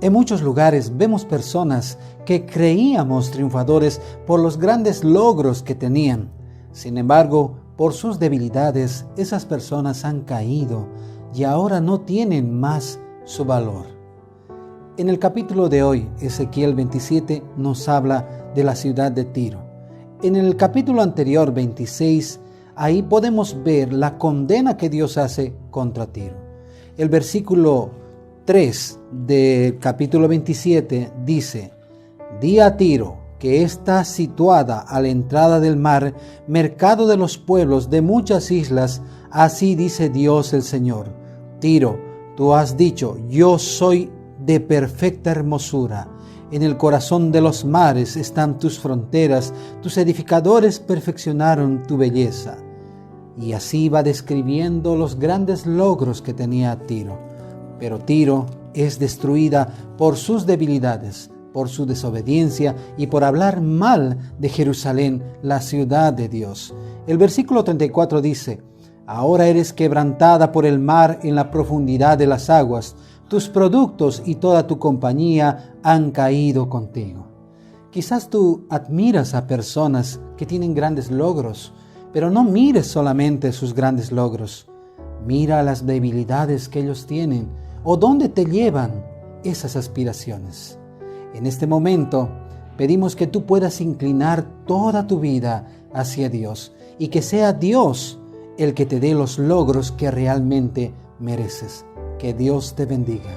En muchos lugares vemos personas que creíamos triunfadores por los grandes logros que tenían. Sin embargo, por sus debilidades, esas personas han caído y ahora no tienen más su valor. En el capítulo de hoy, Ezequiel 27 nos habla de la ciudad de Tiro. En el capítulo anterior, 26, ahí podemos ver la condena que Dios hace contra Tiro. El versículo 3 del capítulo 27 dice: «Di a Tiro, que está situada a la entrada del mar, mercado de los pueblos de muchas islas, así dice Dios el Señor. Tiro, tú has dicho, yo soy de perfecta hermosura. En el corazón de los mares están tus fronteras, tus edificadores perfeccionaron tu belleza». Y así va describiendo los grandes logros que tenía Tiro. Pero Tiro es destruida por sus debilidades, por su desobediencia y por hablar mal de Jerusalén, la ciudad de Dios. El versículo 34 dice: «Ahora eres quebrantada por el mar en la profundidad de las aguas. Tus productos y toda tu compañía han caído contigo». Quizás tú admiras a personas que tienen grandes logros, pero no mires solamente sus grandes logros. Mira las debilidades que ellos tienen o dónde te llevan esas aspiraciones. En este momento pedimos que tú puedas inclinar toda tu vida hacia Dios y que sea Dios el que te dé los logros que realmente mereces. Que Dios te bendiga.